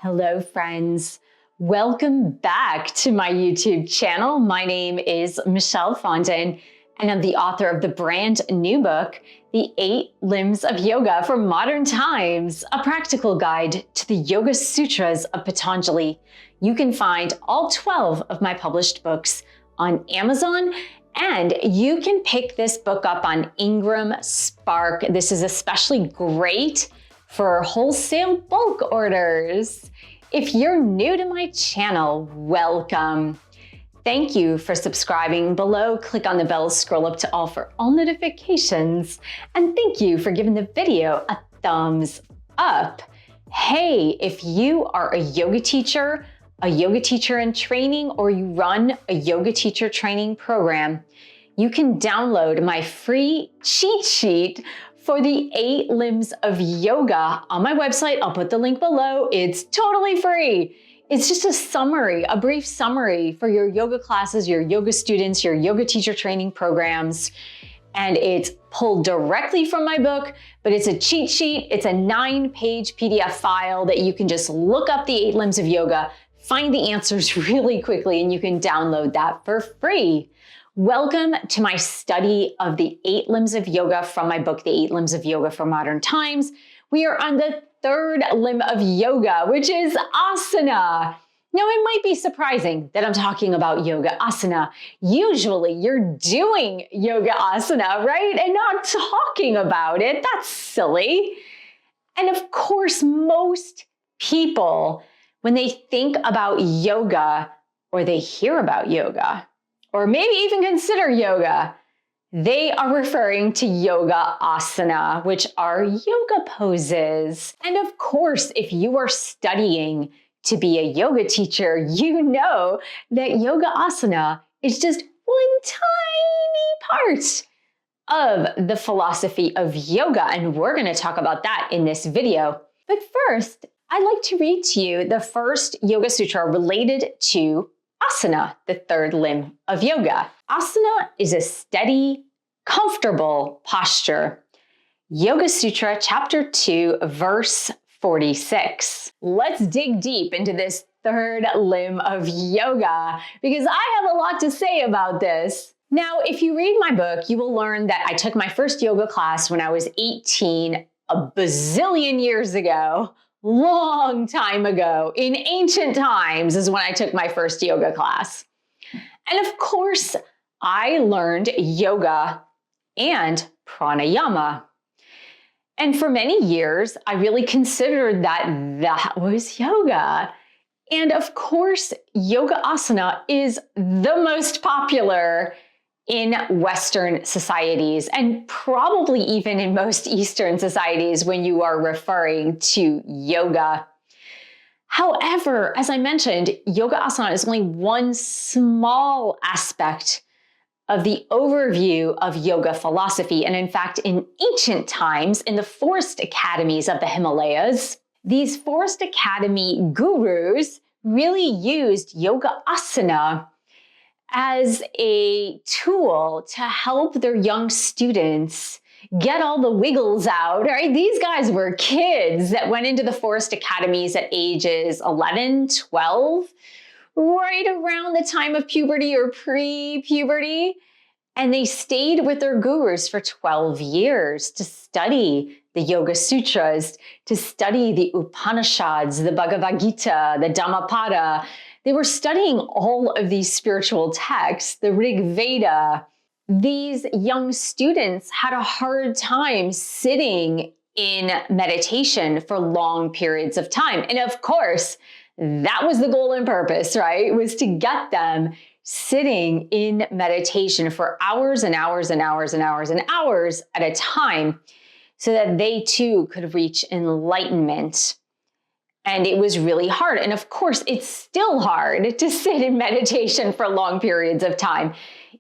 Hello, friends. Welcome back to my YouTube channel. My name is Michelle Fondin, and I'm the author of the brand new book, The 8 Limbs of Yoga for Modern Times, a practical guide to the Yoga Sutras of Patanjali. You can find all 12 of my published books on Amazon, and you can pick this book up on Ingram Spark. This is especially great for wholesale bulk orders. If you're new to my channel, welcome. Thank you for subscribing. Below, click on the bell, scroll up to all for all notifications. And thank you for giving the video a thumbs up. Hey, if you are a yoga teacher in training, or you run a yoga teacher training program, you can download my free cheat sheet for the 8 limbs of yoga on my website. I'll put the link below. It's totally free. It's just a summary, a brief summary for your yoga classes, your yoga students, your yoga teacher training programs. And it's pulled directly from my book, but it's a cheat sheet. It's a 9-page PDF file that you can just look up the 8 limbs of yoga, find the answers really quickly, and you can download that for free. Welcome to my study of the 8 limbs of yoga from my book, The 8 Limbs of Yoga for Modern Times. We are on the 3rd limb of yoga, which is asana. Now, it might be surprising that I'm talking about yoga asana. Usually you're doing yoga asana, right? And not talking about it. That's silly. And of course, most people, when they think about yoga or they hear about yoga, or maybe even consider yoga, they are referring to yoga asana, which are yoga poses. And of course, if you are studying to be a yoga teacher, you know that yoga asana is just one tiny part of the philosophy of yoga, and we're going to talk about that in this video. But first, I'd like to read to you the first Yoga Sutra related to Asana, the 3rd limb of yoga. Asana is a steady, comfortable posture. Yoga Sutra, chapter 2, verse 46. Let's dig deep into this 3rd limb of yoga because I have a lot to say about this. Now, if you read my book, you will learn that I took my first yoga class when I was 18, a bazillion years ago. Long time ago, in ancient times, is when I took my first yoga class. And of course, I learned yoga and pranayama. And for many years, I really considered that that was yoga. And of course, yoga asana is the most popular in Western societies, and probably even in most Eastern societies when you are referring to yoga. However, as I mentioned, yoga asana is only one small aspect of the overview of yoga philosophy. And in fact, in ancient times, in the forest academies of the Himalayas, these forest academy gurus really used yoga asana as a tool to help their young students get all the wiggles out, right? These guys were kids that went into the forest academies at ages 11, 12, right around the time of puberty or pre-puberty. And they stayed with their gurus for 12 years to study the Yoga Sutras, to study the Upanishads, the Bhagavad Gita, the Dhammapada. They were studying all of these spiritual texts, the Rig Veda. These young students had a hard time sitting in meditation for long periods of time. And of course, that was the goal and purpose, right? Was to get them sitting in meditation for hours and hours and hours and hours and hours at a time so that they too could reach enlightenment. And it was really hard. And of course, it's still hard to sit in meditation for long periods of time,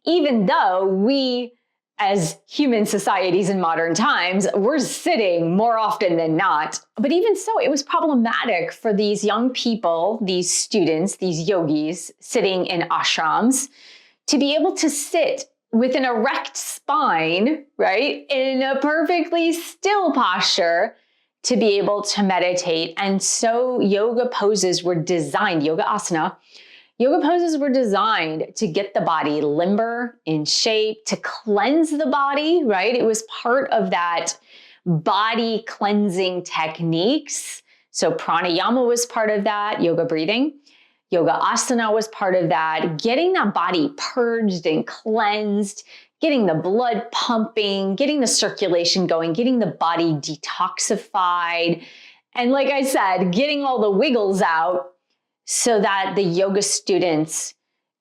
even though we, as human societies in modern times, we're sitting more often than not. But even so, it was problematic for these young people, these students, these yogis sitting in ashrams, to be able to sit with an erect spine, right, in a perfectly still posture, to be able to meditate. And so yoga poses were designed, yoga asana, yoga poses were designed to get the body limber, in shape, to cleanse the body, right? It was part of that body cleansing techniques. So pranayama was part of that, yoga breathing. Yoga asana was part of that, getting that body purged and cleansed, getting the blood pumping, getting the circulation going, getting the body detoxified. And like I said, getting all the wiggles out so that the yoga students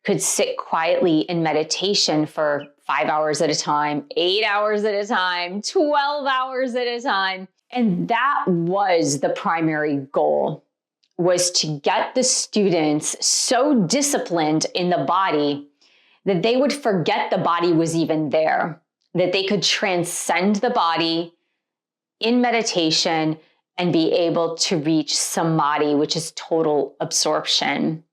could sit quietly in meditation for 5 hours at a time, 8 hours at a time, 12 hours at a time. And that was the primary goal, was to get the students so disciplined in the body that they would forget the body was even there, that they could transcend the body in meditation and be able to reach samadhi, which is total absorption.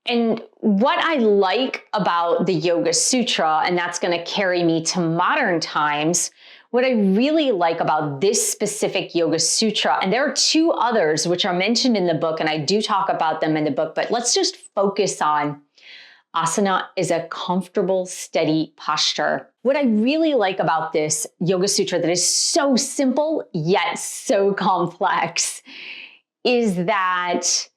And what I like about the Yoga Sutra, and that's going to carry me to modern times, what I really like about this specific Yoga Sutra, and there are 2 others which are mentioned in the book, and I do talk about them in the book, but let's just focus on Asana is a comfortable, steady posture. What I really like about this Yoga Sutra that is so simple yet so complex is that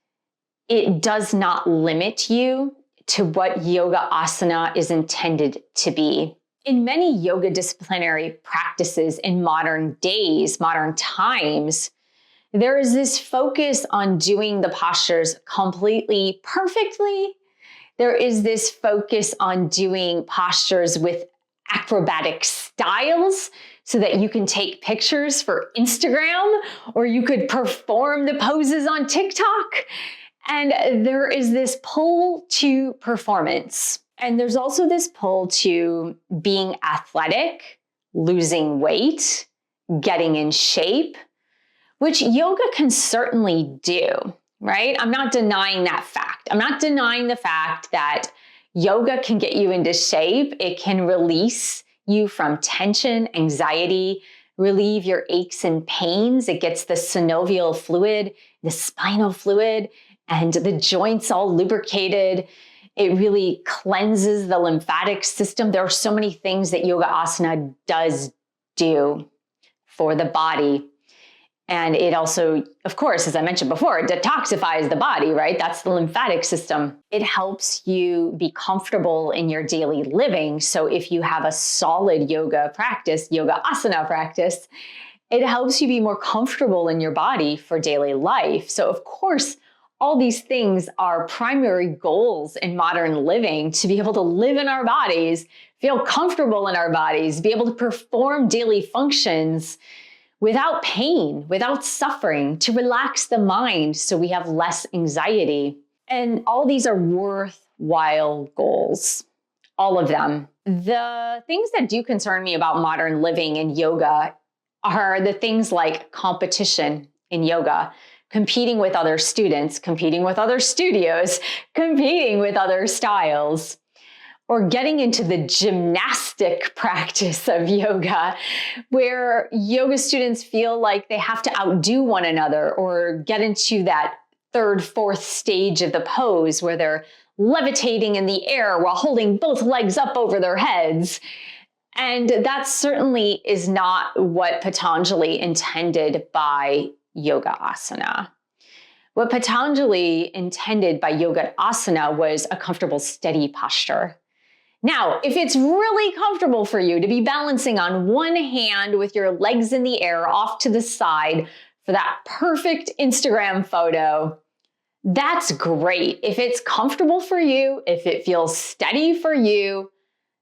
it does not limit you to what yoga asana is intended to be. In many yoga disciplinary practices in modern days, modern times, there is this focus on doing the postures completely perfectly. There is this focus on doing postures with acrobatic styles so that you can take pictures for Instagram or you could perform the poses on TikTok. And there is this pull to performance. And there's also this pull to being athletic, losing weight, getting in shape, which yoga can certainly do, right? I'm not denying that fact. I'm not denying the fact that yoga can get you into shape. It can release you from tension, anxiety, relieve your aches and pains. It gets the synovial fluid, the spinal fluid, and the joints all lubricated. It really cleanses the lymphatic system. There are so many things that yoga asana does do for the body. And it also, of course, as I mentioned before, it detoxifies the body, right? That's the lymphatic system. It helps you be comfortable in your daily living. So if you have a solid yoga practice, yoga asana practice, it helps you be more comfortable in your body for daily life. So of course, all these things are primary goals in modern living, to be able to live in our bodies, feel comfortable in our bodies, be able to perform daily functions without pain, without suffering, to relax the mind so we have less anxiety. And all these are worthwhile goals, all of them. The things that do concern me about modern living in yoga are the things like competition in yoga, competing with other students, competing with other studios, competing with other styles, or getting into the gymnastic practice of yoga, where yoga students feel like they have to outdo one another or get into that 3rd, 4th stage of the pose where they're levitating in the air while holding both legs up over their heads. And that certainly is not what Patanjali intended by yoga asana. What Patanjali intended by yoga asana was a comfortable, steady posture. Now, if it's really comfortable for you to be balancing on one hand with your legs in the air off to the side for that perfect Instagram photo, that's great. If it's comfortable for you, if it feels steady for you,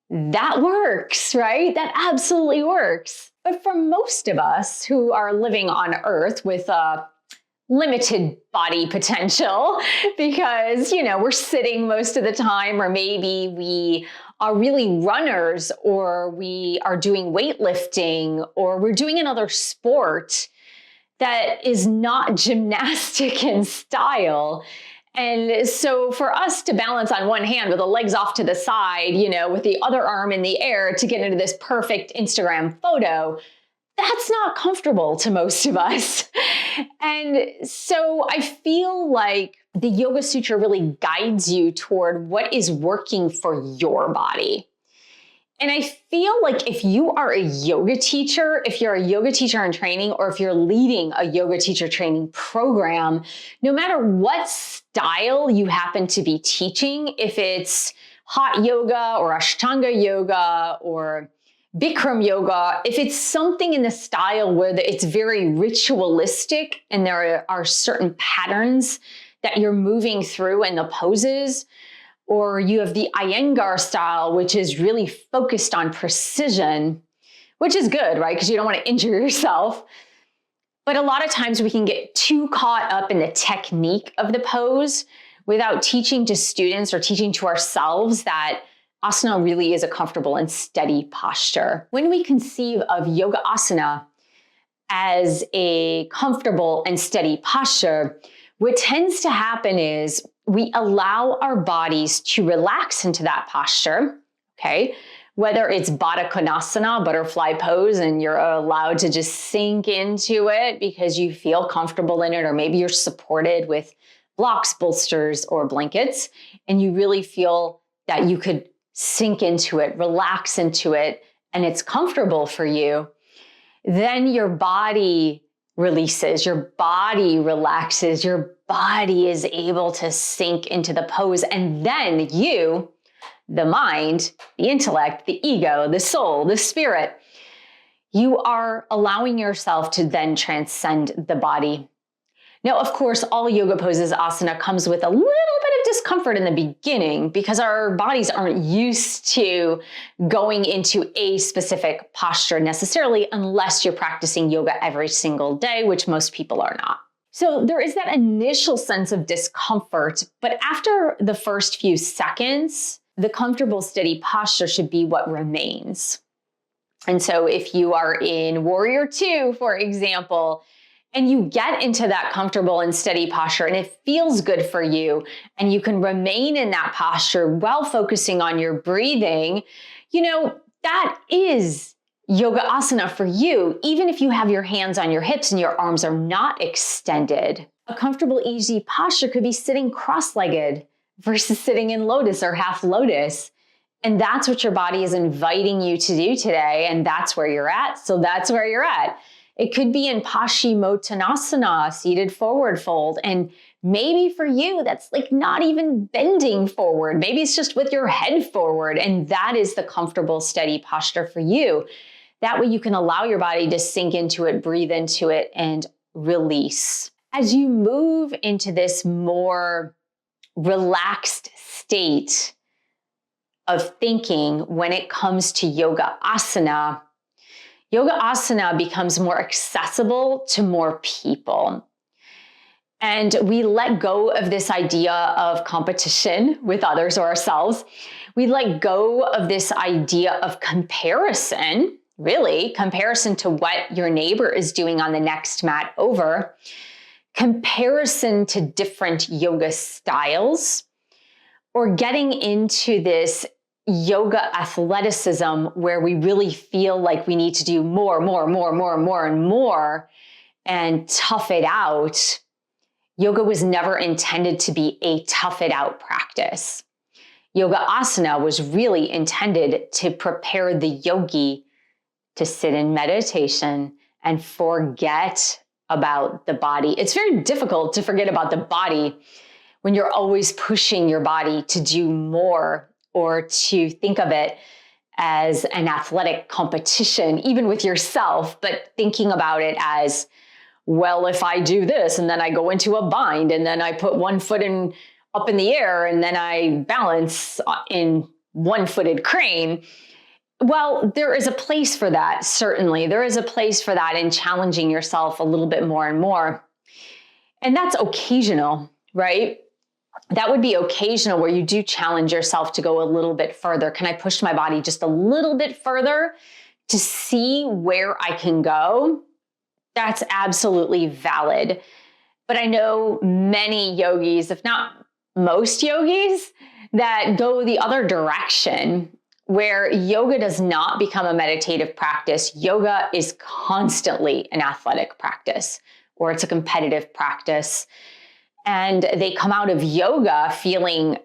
that works, right? That absolutely works. But for most of us who are living on Earth with a limited body potential, because, we're sitting most of the time, or maybe we are really runners, or we are doing weightlifting, or we're doing another sport that is not gymnastic in style. And so for us to balance on one hand with the legs off to the side, with the other arm in the air to get into this perfect Instagram photo, that's not comfortable to most of us. And so I feel like the Yoga Sutra really guides you toward what is working for your body. And I feel like if you are a yoga teacher, if you're a yoga teacher in training, or if you're leading a yoga teacher training program, no matter what style you happen to be teaching, if it's hot yoga or Ashtanga yoga or Bikram yoga, if it's something in the style where it's very ritualistic and there are certain patterns that you're moving through in the poses, or you have the Iyengar style, which is really focused on precision, which is good, right? Because you don't want to injure yourself. But a lot of times we can get too caught up in the technique of the pose without teaching to students or teaching to ourselves that asana really is a comfortable and steady posture. When we conceive of yoga asana as a comfortable and steady posture, what tends to happen is we allow our bodies to relax into that posture, okay? Whether it's Baddha Konasana, butterfly pose, and you're allowed to just sink into it because you feel comfortable in it, or maybe you're supported with blocks, bolsters, or blankets, and you really feel that you could sink into it, relax into it, and it's comfortable for you, then your body releases, your body relaxes, your body is able to sink into the pose. And then you, the mind, the intellect, the ego, the soul, the spirit, you are allowing yourself to then transcend the body. Now, of course, all yoga poses asana comes with a little bit of discomfort in the beginning because our bodies aren't used to going into a specific posture necessarily unless you're practicing yoga every single day, which most people are not. So there is that initial sense of discomfort, but after the first few seconds, the comfortable, steady posture should be what remains. And so if you are in Warrior 2, for example, and you get into that comfortable and steady posture and it feels good for you and you can remain in that posture while focusing on your breathing, that is yoga asana for you, even if you have your hands on your hips and your arms are not extended. A comfortable, easy posture could be sitting cross-legged versus sitting in lotus or half lotus. And that's what your body is inviting you to do today. And that's where you're at. So that's where you're at. It could be in Paschimottanasana, seated forward fold. And maybe for you, that's like not even bending forward. Maybe it's just with your head forward. And that is the comfortable, steady posture for you. That way you can allow your body to sink into it, breathe into it, and release. As you move into this more relaxed state of thinking when it comes to yoga asana becomes more accessible to more people. And we let go of this idea of competition with others or ourselves. We let go of this idea of comparison, really, comparison to what your neighbor is doing on the next mat over, comparison to different yoga styles, or getting into this yoga athleticism where we really feel like we need to do more and tough it out. Yoga was never intended to be a tough it out practice. Yoga asana was really intended to prepare the yogi to sit in meditation and forget about the body. It's very difficult to forget about the body when you're always pushing your body to do more or to think of it as an athletic competition, even with yourself, but thinking about it as, well, if I do this and then I go into a bind and then I put one foot up in the air and then I balance in one-footed crane. Well, there is a place for that, certainly. There is a place for that in challenging yourself a little bit more and more. And that's occasional, right? That would be occasional where you do challenge yourself to go a little bit further. Can I push my body just a little bit further to see where I can go? That's absolutely valid. But I know many yogis, if not most yogis, that go the other direction, where yoga does not become a meditative practice. Yoga is constantly an athletic practice, or it's a competitive practice. And they come out of yoga feeling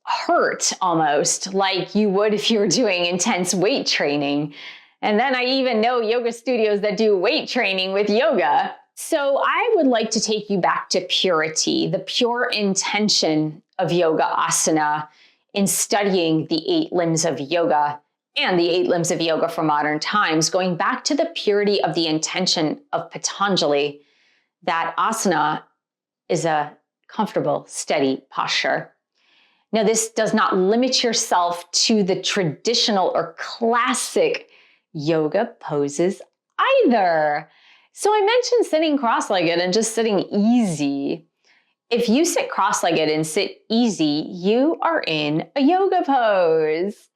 hurt almost, like you would if you were doing intense weight training. And then I even know yoga studios that do weight training with yoga. So I would like to take you back to purity, the pure intention of yoga asana in studying the 8 limbs of yoga and the 8 limbs of yoga for modern times, going back to the purity of the intention of Patanjali, that asana is a comfortable, steady posture. Now, this does not limit yourself to the traditional or classic yoga poses either. So I mentioned sitting cross-legged and just sitting easy. If you sit cross-legged and sit easy, you are in a yoga pose.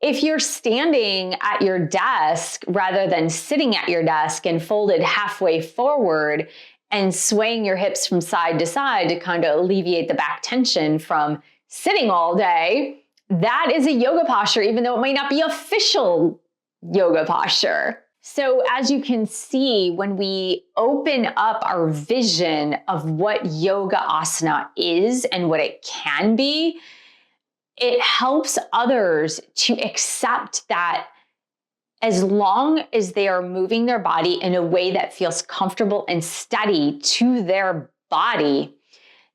If you're standing at your desk rather than sitting at your desk and folded halfway forward and swaying your hips from side to side to kind of alleviate the back tension from sitting all day, that is a yoga posture, even though it might not be official yoga posture. So as you can see, when we open up our vision of what yoga asana is and what it can be, it helps others to accept that as long as they are moving their body in a way that feels comfortable and steady to their body,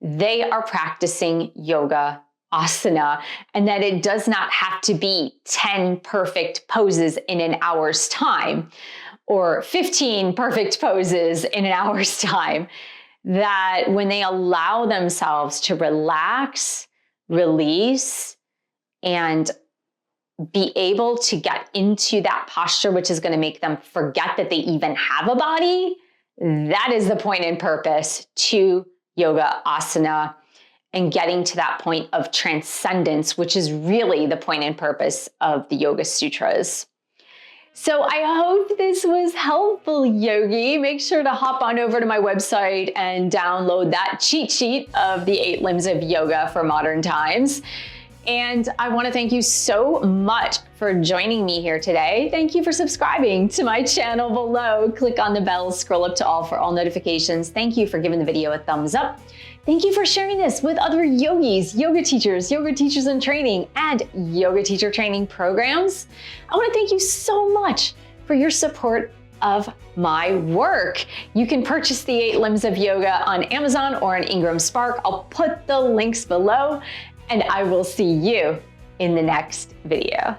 they are practicing yoga asana, and that it does not have to be 10 perfect poses in an hour's time or 15 perfect poses in an hour's time. That when they allow themselves to relax, release, and be able to get into that posture, which is going to make them forget that they even have a body, that is the point and purpose to yoga asana, and getting to that point of transcendence, which is really the point and purpose of the Yoga Sutras. So I hope this was helpful, yogi. Make sure to hop on over to my website and download that cheat sheet of the 8 limbs of yoga for modern times. And I want to thank you so much for joining me here today. Thank you for subscribing to my channel below. Click on the bell, scroll up to all for all notifications. Thank you for giving the video a thumbs up. Thank you for sharing this with other yogis, yoga teachers in training, and yoga teacher training programs. I want to thank you so much for your support of my work. You can purchase the 8 limbs of yoga on Amazon or on Ingram Spark. I'll put the links below, and I will see you in the next video.